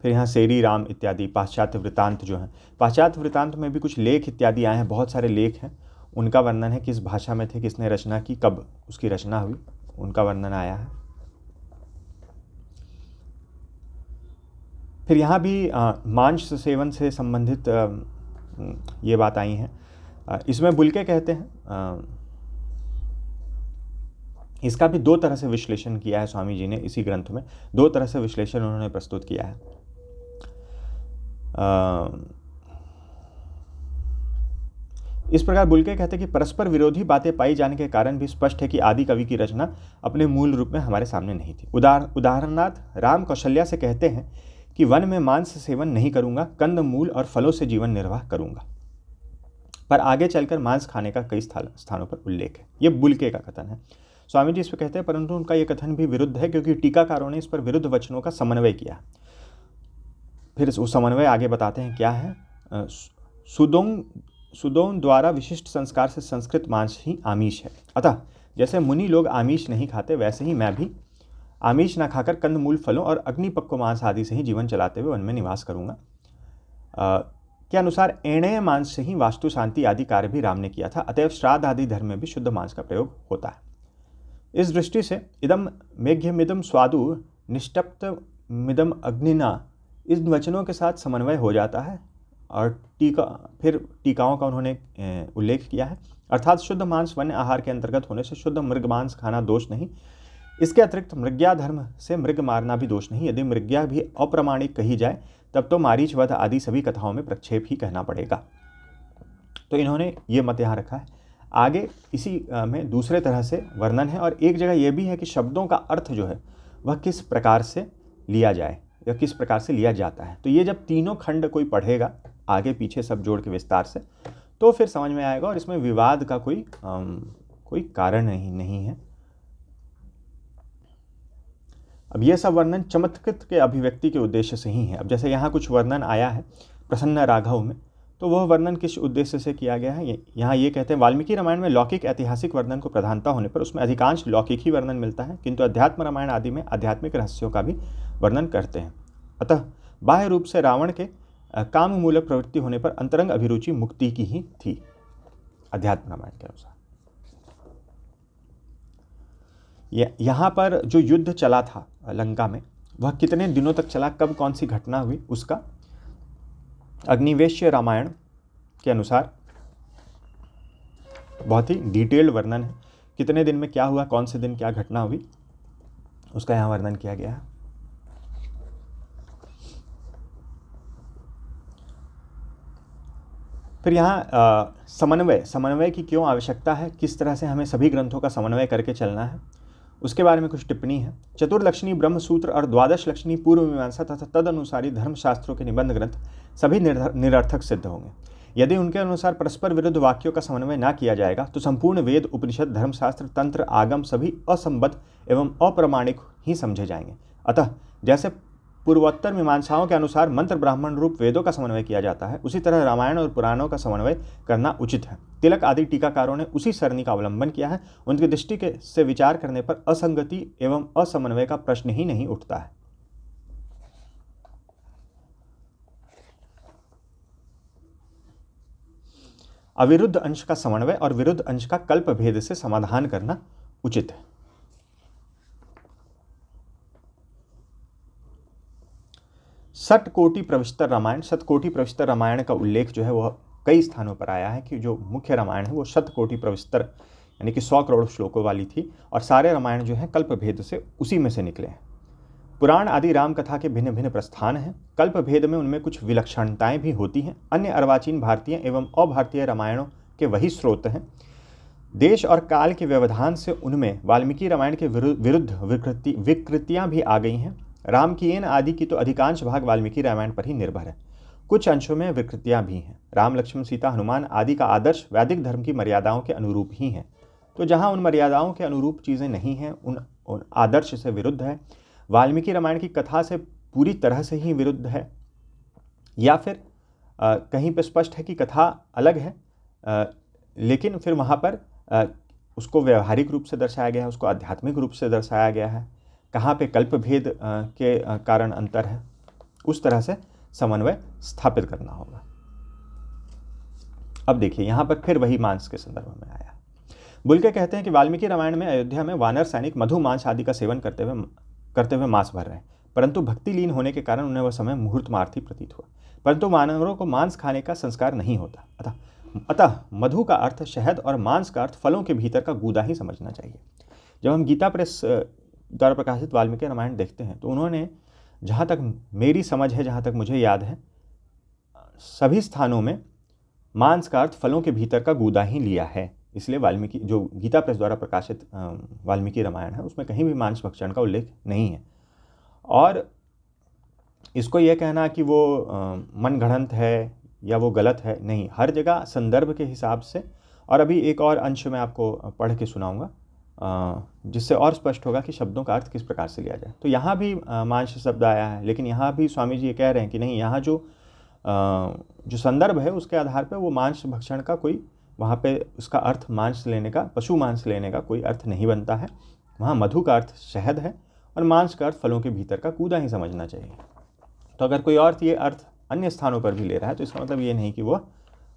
S1: फिर यहाँ सेरी राम इत्यादि पाश्चात्य वृत्तांत जो हैं, पाश्चात्य वृत्तांत में भी कुछ लेख इत्यादि आए हैं, बहुत सारे लेख हैं। उनका वर्णन है, किस भाषा में थे, किसने रचना की, कब उसकी रचना हुई, उनका वर्णन आया है। फिर यहाँ भी मांस सेवन से संबंधित ये बात आई है। इसमें बुल्के कहते हैं, इसका भी दो तरह से विश्लेषण किया है स्वामी जी ने। इसी ग्रंथ में दो तरह से विश्लेषण उन्होंने प्रस्तुत किया है। इस प्रकार बुल्के कहते हैं कि परस्पर विरोधी बातें पाई जाने के कारण भी स्पष्ट है कि आदि कवि की रचना अपने मूल रूप में हमारे सामने नहीं थी। उदाहरणार्थ राम कौशल्या से कहते हैं कि वन में मांस सेवन नहीं करूंगा, कंद मूल और फलों से जीवन निर्वाह करूंगा। पर आगे चलकर मांस खाने का कई स्थानों पर उल्लेख है। ये बुल्के का कथन है। स्वामी जी इस पर कहते हैं, परंतु उनका यह कथन भी विरुद्ध है, क्योंकि टीकाकारों ने इस पर विरुद्ध वचनों का समन्वय किया। फिर वो समन्वय आगे बताते हैं क्या है। सुदोन द्वारा विशिष्ट संस्कार से संस्कृत मांस ही आमीष है। अतः जैसे मुनि लोग आमीष नहीं खाते, वैसे ही मैं भी आमीष न खाकर कंदमूल फलों और अग्निपक्व मांस आदि से ही जीवन चलाते हुए वन में निवास करूंगा। के अनुसार एणेय मांस से ही वास्तु शांति आदि कार्य भी राम ने किया था। अतएव श्राद्ध आदि धर्म में भी शुद्ध मांस का प्रयोग होता है। इस दृष्टि से इदम मेघ्यमिदम स्वादु निष्टप्त मिदम अग्निना, इन वचनों के साथ समन्वय हो जाता है। और फिर टीकाओं का उन्होंने उल्लेख किया है, अर्थात शुद्ध मांस वन्य आहार के अंतर्गत होने से शुद्ध मृग मांस खाना दोष नहीं। इसके अतिरिक्त मृग्या धर्म से मृग मारना भी दोष नहीं। यदि मृग्या भी अप्रामाणिक कही जाए तब तो मारीच वध आदि सभी कथाओं में प्रक्षेप ही कहना पड़ेगा। तो इन्होंने ये मत यहाँ रखा है। आगे इसी में दूसरे तरह से वर्णन है, और एक जगह यह भी है कि शब्दों का अर्थ जो है वह किस प्रकार से लिया जाए या किस प्रकार से लिया जाता है। तो ये जब तीनों खंड कोई पढ़ेगा आगे पीछे सब जोड़ के विस्तार से, तो फिर समझ में आएगा और इसमें विवाद का कोई कारण नहीं है। अब ये सब वर्णन चमत्कृत के अभिव्यक्ति के उद्देश्य से ही है। अब जैसे यहाँ कुछ वर्णन आया है प्रसन्न राघव में, तो वह वर्णन किस उद्देश्य से किया गया है। यहाँ ये कहते हैं, वाल्मीकि रामायण में लौकिक ऐतिहासिक वर्णन को प्रधानता होने पर उसमें अधिकांश लौकिक ही वर्णन मिलता है, किंतु अध्यात्म रामायण आदि में आध्यात्मिक रहस्यों का भी वर्णन करते हैं। अतः बाह्य रूप से रावण के काम मूलक प्रवृत्ति होने पर अंतरंग अभिरुचि मुक्ति की ही थी, अध्यात्म रामायण के अनुसार। यहाँ पर जो युद्ध चला था लंका में, वह कितने दिनों तक चला, कब कौन सी घटना हुई, उसका अग्निवेश्य रामायण के अनुसार बहुत ही डिटेल्ड वर्णन है। कितने दिन में क्या हुआ, कौन से दिन क्या घटना हुई, उसका यहाँ वर्णन किया गया है। फिर यहाँ समन्वय की क्यों आवश्यकता है, किस तरह से हमें सभी ग्रंथों का समन्वय करके चलना है, उसके बारे में कुछ टिप्पणी है। चतुर्लक्षणी ब्रह्मसूत्र और द्वादश लक्षणी पूर्व मीमांसा तथा तदनुसारी धर्मशास्त्रों के निबंध ग्रंथ सभी निरर्थक सिद्ध होंगे यदि उनके अनुसार परस्पर विरुद्ध वाक्यों का समन्वय न किया जाएगा। तो संपूर्ण वेद, उपनिषद, धर्मशास्त्र, तंत्र, आगम सभी असंबद्ध एवं अप्रामाणिक ही समझे जाएंगे। अतः जैसे पूर्वोत्तर मीमांसाओं के अनुसार मंत्र ब्राह्मण रूप वेदों का समन्वय किया जाता है, उसी तरह रामायण और पुराणों का समन्वय करना उचित है। तिलक आदि टीकाकारों ने उसी सरणी का अवलंबन किया है। उनकी दृष्टि से विचार करने पर असंगति एवं असमन्वय का प्रश्न ही नहीं उठता है। अविरुद्ध अंश का समन्वय और विरुद्ध अंश का कल्प भेद से समाधान करना उचित है। सतकोटि प्रविष्टर रामायण, सतकोटि प्रविष्टर रामायण का उल्लेख जो है वह कई स्थानों पर आया है कि जो मुख्य रामायण है वो शतकोटि प्रविष्टर यानी कि 100 करोड़ श्लोकों वाली थी, और सारे रामायण जो है कल्प भेद से उसी में से निकले हैं। पुराण आदि राम कथा के भिन्न भिन्न प्रस्थान हैं। कल्प भेद में उनमें कुछ विलक्षणताएं भी होती हैं। अन्य अर्वाचीन भारतीय एवं अभारतीय रामायणों के वही स्रोत हैं। देश और काल के व्यवधान से उनमें वाल्मीकि रामायण के विरुद्ध विकृतियां भी आ गई हैं। राम की एन आदि की तो अधिकांश भाग वाल्मीकि रामायण पर ही निर्भर है। कुछ अंशों में विकृतियां भी हैं। राम, लक्ष्मण, सीता, हनुमान आदि का आदर्श वैदिक धर्म की मर्यादाओं के अनुरूप ही है। तो जहां उन मर्यादाओं के अनुरूप चीज़ें नहीं हैं, उन आदर्श से विरुद्ध है, वाल्मीकि रामायण की कथा से पूरी तरह से ही विरुद्ध है, या फिर कहीं पर स्पष्ट है कि कथा अलग है, लेकिन फिर वहाँ पर उसको व्यवहारिक रूप से दर्शाया गया है, उसको आध्यात्मिक रूप से दर्शाया गया है, कहाँ पे कल्प भेद के कारण अंतर है, उस तरह से समन्वय स्थापित करना होगा। अब देखिए यहाँ पर फिर वही मांस के संदर्भ में आया। बुल्के कहते हैं कि वाल्मीकि रामायण में अयोध्या में वानर सैनिक मधु मांस आदि का सेवन करते हुए मांस भर रहे हैं, परंतु भक्ति लीन होने के कारण उन्हें वह समय मुहूर्तमार्थी प्रतीत हुआ। परंतु मानवों को मांस खाने का संस्कार नहीं होता। अतः मधु का अर्थ शहद और मांस का अर्थ फलों के भीतर का गूदा ही समझना चाहिए। जब हम गीता प्रेस द्वारा प्रकाशित वाल्मीकि रामायण देखते हैं तो उन्होंने, जहाँ तक मेरी समझ है, जहाँ तक मुझे याद है, सभी स्थानों में मांस का अर्थ फलों के भीतर का गूदा ही लिया है। इसलिए वाल्मीकि, जो गीता प्रेस द्वारा प्रकाशित वाल्मीकि रामायण है, उसमें कहीं भी मांस भक्षण का उल्लेख नहीं है। और इसको यह कहना कि वो मनगढ़ंत है या वो गलत है, नहीं, हर जगह संदर्भ के हिसाब से। और अभी एक और अंश मैं आपको पढ़ के सुनाऊंगा जिससे और स्पष्ट होगा कि शब्दों का अर्थ किस प्रकार से लिया जाए। तो यहाँ भी मांस शब्द आया है, लेकिन यहाँ भी स्वामी जी ये कह रहे हैं कि नहीं, यहाँ जो संदर्भ है उसके आधार पर वो मांस भक्षण का कोई, वहाँ पे उसका अर्थ मांस लेने का, पशु मांस लेने का कोई अर्थ नहीं बनता है। वहाँ मधु का अर्थ शहद है और मांस का अर्थ फलों के भीतर का कूदा ही समझना चाहिए। तो अगर कोई और ये अर्थ अन्य स्थानों पर भी ले रहा है तो इसका मतलब ये नहीं कि वह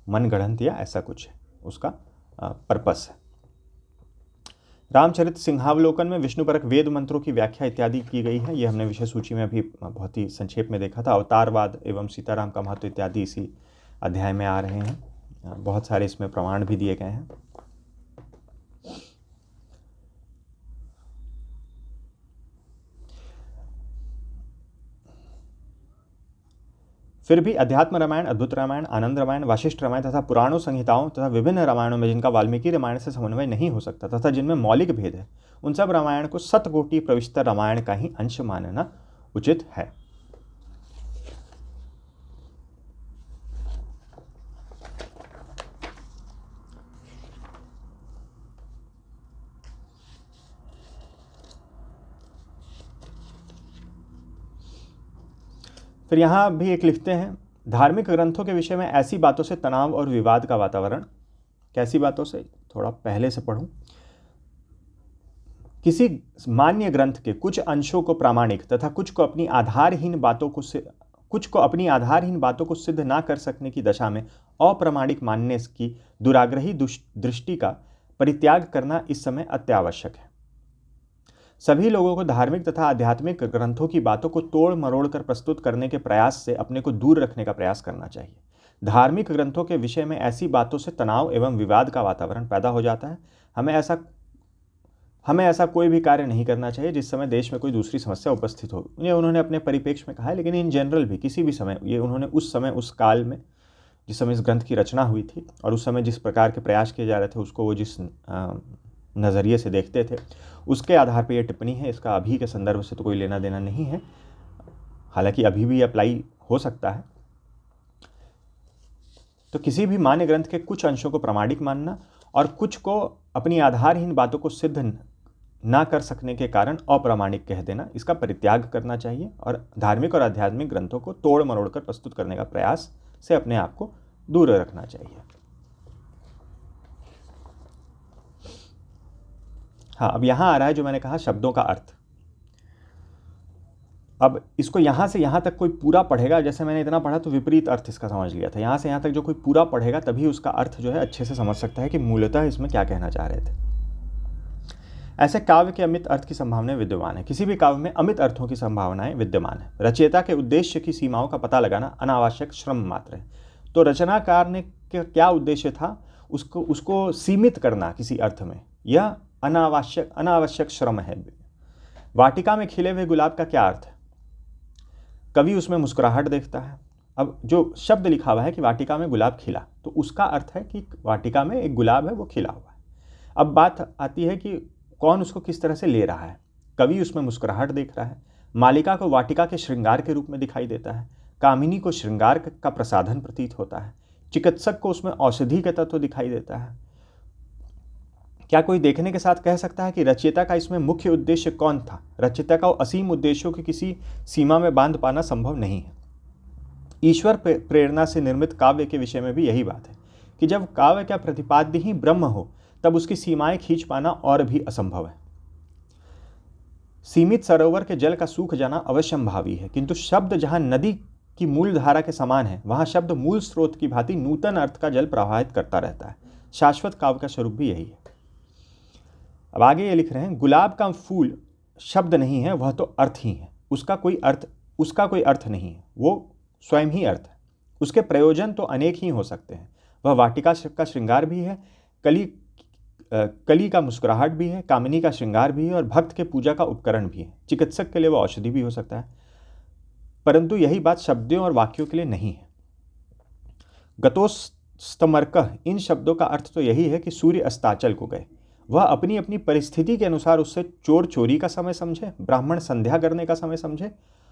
S1: मनगढ़ंत या ऐसा कुछ है, उसका पर्पस है। रामचरित सिंहावलोकन में विष्णु परक वेद मंत्रों की व्याख्या इत्यादि की गई है। ये हमने विषय सूची में अभी बहुत ही संक्षेप में देखा था। अवतारवाद एवं सीताराम का महत्व इत्यादि इसी अध्याय में आ रहे हैं। बहुत सारे इसमें प्रमाण भी दिए गए हैं। फिर भी अध्यात्म रामायण, अद्भुत रामायण, आनंद रामायण, वाशिष्ठ रामायण तथा पुराणों, संहिताओं तथा विभिन्न रामायणों में जिनका वाल्मीकि रामायण से समन्वय नहीं हो सकता तथा जिनमें मौलिक भेद है, उन सब रामायण को सतकोटि प्रविष्टर रामायण का ही अंश मानना उचित है। फिर यहाँ भी एक लिखते हैं, धार्मिक ग्रंथों के विषय में ऐसी बातों से तनाव और विवाद का वातावरण। कैसी बातों से, थोड़ा पहले से पढ़ूं। किसी मान्य ग्रंथ के कुछ अंशों को प्रामाणिक तथा कुछ को अपनी आधारहीन बातों को सिद्ध ना कर सकने की दशा में अप्रामाणिक मानने की दुराग्रही दृष्टि का परित्याग करना इस समय अत्यावश्यक है। सभी लोगों को धार्मिक तथा आध्यात्मिक ग्रंथों की बातों को तोड़ मरोड़ कर प्रस्तुत करने के प्रयास से अपने को दूर रखने का प्रयास करना चाहिए। धार्मिक ग्रंथों के विषय में ऐसी बातों से तनाव एवं विवाद का वातावरण पैदा हो जाता है। हमें ऐसा कोई भी कार्य नहीं करना चाहिए जिस समय देश में कोई दूसरी समस्या उपस्थित हो। ये उन्होंने अपने परिप्रेक्ष्य में कहा है, लेकिन इन जनरल भी किसी भी समय, ये उन्होंने उस समय, उस काल में जिस समय इस ग्रंथ की रचना हुई थी और उस समय जिस प्रकार के प्रयास किए जा रहे थे, उसको वो जिस नज़रिए से देखते थे, उसके आधार पर यह टिप्पणी है। इसका अभी के संदर्भ से तो कोई लेना देना नहीं है, हालांकि अभी भी अप्लाई हो सकता है। तो किसी भी मान्य ग्रंथ के कुछ अंशों को प्रामाणिक मानना और कुछ को अपनी आधारहीन बातों को सिद्ध ना कर सकने के कारण अप्रामाणिक कह देना, इसका परित्याग करना चाहिए और धार्मिक और आध्यात्मिक ग्रंथों को तोड़ मरोड़ कर प्रस्तुत करने का प्रयास से अपने आप को दूर रखना चाहिए। हाँ, अब यहाँ आ रहा है जो मैंने कहा शब्दों का अर्थ। अब इसको यहाँ से यहाँ तक कोई पूरा पढ़ेगा, जैसे मैंने इतना पढ़ा तो विपरीत अर्थ इसका समझ लिया था। यहाँ से यहाँ तक जो कोई पूरा पढ़ेगा तभी उसका अर्थ जो है अच्छे से समझ सकता है कि मूलतः इसमें क्या कहना चाह रहे थे। ऐसे काव्य के अमित अर्थ की संभावनाएं विद्यमान है। किसी भी काव्य में अमित अर्थों की संभावनाएं विद्यमान है। रचयिता के उद्देश्य की सीमाओं का पता लगाना अनावश्यक श्रम मात्र है। तो रचनाकार ने क्या उद्देश्य था, उसको सीमित करना किसी अर्थ में, यह अनावश्यक श्रम है। वाटिका में खिले हुए गुलाब का क्या अर्थ है? कवि उसमें मुस्कुराहट देखता है। अब जो शब्द लिखा हुआ है कि वाटिका में गुलाब खिला, तो उसका अर्थ है कि वाटिका में एक गुलाब है, वो खिला हुआ है। अब बात आती है कि कौन उसको किस तरह से ले रहा है। कवि उसमें मुस्कुराहट देख रहा है। मालिका को वाटिका के श्रृंगार के रूप में दिखाई देता है। कामिनी को श्रृंगार का प्रसाधन प्रतीत होता है। चिकित्सक को उसमें औषधि का तत्व दिखाई देता है। क्या कोई देखने के साथ कह सकता है कि रचयिता का इसमें मुख्य उद्देश्य कौन था? रचयिता का असीम उद्देश्यों की किसी सीमा में बांध पाना संभव नहीं है। ईश्वर प्रेरणा से निर्मित काव्य के विषय में भी यही बात है कि जब काव्य का प्रतिपाद्य ही ब्रह्म हो, तब उसकी सीमाएं खींच पाना और भी असंभव है। सीमित सरोवर के जल का सूख जाना अवश्यंभावी है, किंतु शब्द जहां नदी की मूल धारा के समान है, वहां शब्द मूल स्रोत की भांति नूतन अर्थ का जल प्रवाहित करता रहता है। शाश्वत काव्य का स्वरूप भी यही है। अब आगे ये लिख रहे हैं, गुलाब का फूल शब्द नहीं है, वह तो अर्थ ही है। उसका कोई अर्थ नहीं है, वो स्वयं ही अर्थ है। उसके प्रयोजन तो अनेक ही हो सकते हैं। वह वाटिका का श्रृंगार भी है, कली का मुस्कुराहट भी है, कामिनी का श्रृंगार भी है और भक्त के पूजा का उपकरण भी है। चिकित्सक के लिए वह औषधि भी हो सकता है, परंतु यही बात शब्दों और वाक्यों के लिए नहीं है। गतोस्तमर्कः, इन शब्दों का अर्थ तो यही है कि सूर्य अस्ताचल को गए। वह अपनी अपनी परिस्थिति के अनुसार उससे चोर चोरी का समय समझे, ब्राह्मण संध्या करने का समय समझे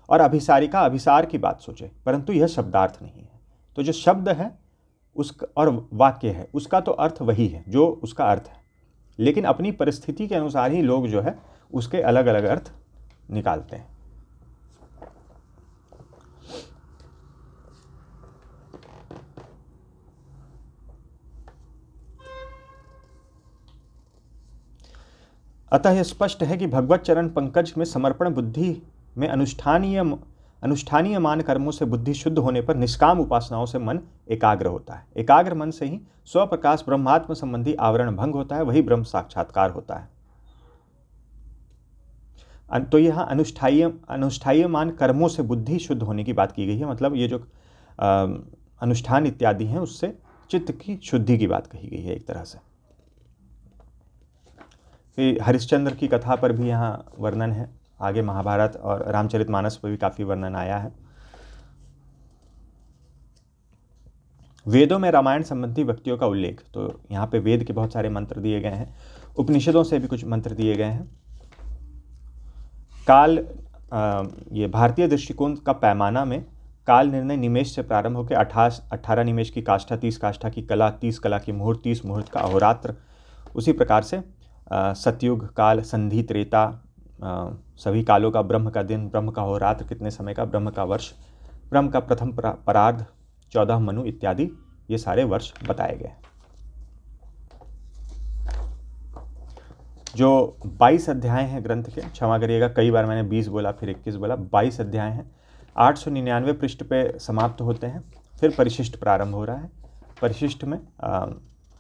S1: और अभिसारिका अभिसार की बात सोचे, परंतु यह शब्दार्थ नहीं है। तो जो शब्द है उसका और वाक्य है, उसका तो अर्थ वही है जो उसका अर्थ है, लेकिन अपनी परिस्थिति के अनुसार ही लोग जो है उसके अलग अलग अर्थ निकालते हैं। अतः यह स्पष्ट है कि भगवत चरण पंकज में समर्पण बुद्धि में अनुष्ठानीय मान कर्मों से बुद्धि शुद्ध होने पर निष्काम उपासनाओं से मन एकाग्र होता है। एकाग्र मन से ही स्वप्रकाश ब्रह्मात्म संबंधी आवरण भंग होता है, वही ब्रह्म साक्षात्कार होता है। तो यहाँ अनुष्ठानीय मान कर्मों से बुद्धि शुद्ध होने की बात की गई है, मतलब ये जो अनुष्ठान इत्यादि हैं उससे चित्त की शुद्धि की बात कही गई है एक तरह से। हरिश्चंद्र की कथा पर भी यहाँ वर्णन है, आगे महाभारत और रामचरितमानस पर भी काफ़ी वर्णन आया है। वेदों में रामायण संबंधी व्यक्तियों का उल्लेख, तो यहाँ पे वेद के बहुत सारे मंत्र दिए गए हैं, उपनिषदों से भी कुछ मंत्र दिए गए हैं। काल, ये भारतीय दृष्टिकोण का पैमाना में काल निर्णय निमेष से प्रारंभ होकर 18 निमेष की काष्ठा, 30 काष्ठा की कला, 30 कला की मुहूर्त, 30 मुहूर्त का अहोरात्र, उसी प्रकार से सतयुग, काल, संधि, त्रेता, सभी कालों का, ब्रह्म का दिन, ब्रह्म का अहोरात्र कितने समय का, ब्रह्म का वर्ष, ब्रह्म का प्रथम परार्ध, 14 मनु इत्यादि, ये सारे वर्ष बताए गए। जो 22 अध्याय हैं ग्रंथ के, क्षमा करिएगा कई बार मैंने 20 बोला फिर 21 बोला, 22 अध्याय हैं, 899 पृष्ठ पे समाप्त होते हैं। फिर परिशिष्ट प्रारंभ हो रहा है। परिशिष्ट में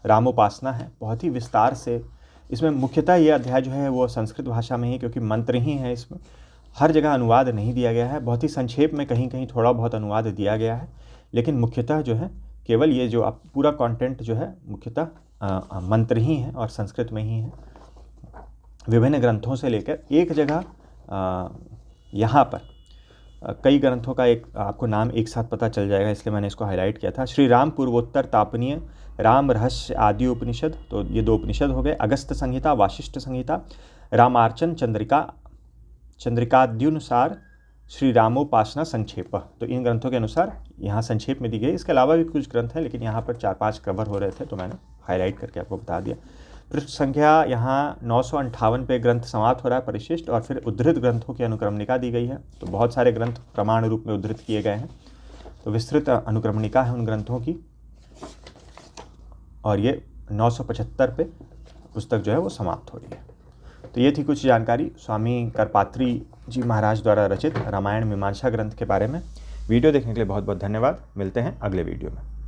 S1: रामोपासना है, बहुत ही विस्तार से इसमें मुख्यतः ये अध्याय जो है वो संस्कृत भाषा में ही, क्योंकि मंत्र ही है इसमें, हर जगह अनुवाद नहीं दिया गया है, बहुत ही संक्षेप में कहीं कहीं थोड़ा बहुत अनुवाद दिया गया है, लेकिन मुख्यतः जो है केवल ये जो आप पूरा कंटेंट जो है मुख्यतः मंत्र ही है और संस्कृत में ही है। विभिन्न ग्रंथों से लेकर एक जगह यहाँ पर कई ग्रंथों का एक आपको नाम एक साथ पता चल जाएगा, इसलिए मैंने इसको हाईलाइट किया था। श्री राम पूर्वोत्तर तापनीय, राम रहस्य आदि उपनिषद, तो ये 2 उपनिषद हो गए। अगस्त संहिता, वाशिष्ठ संहिता, रामार्चन, चंद्रिकाद्युनुसार, श्री रामोपासना संक्षेप, तो इन ग्रंथों के अनुसार यहाँ संक्षेप में दी गई। इसके अलावा भी कुछ ग्रंथ हैं, लेकिन यहाँ पर 4-5 कवर हो रहे थे तो मैंने हाईलाइट करके आपको बता दिया। पृष्ठ संख्या यहाँ 958 पे ग्रंथ समाप्त हो रहा है परिशिष्ट, और फिर उद्धृत ग्रंथों की अनुक्रमणिका दी गई है। तो बहुत सारे ग्रंथ प्रमाण रूप में उद्धृत किए गए हैं, तो विस्तृत अनुक्रमणिका है उन ग्रंथों की, और ये 975 पे पुस्तक जो है वो समाप्त हो रही है। तो ये थी कुछ जानकारी स्वामी करपात्री जी महाराज द्वारा रचित रामायण मीमांसा ग्रंथ के बारे में। वीडियो देखने के लिए बहुत बहुत धन्यवाद। मिलते हैं अगले वीडियो में।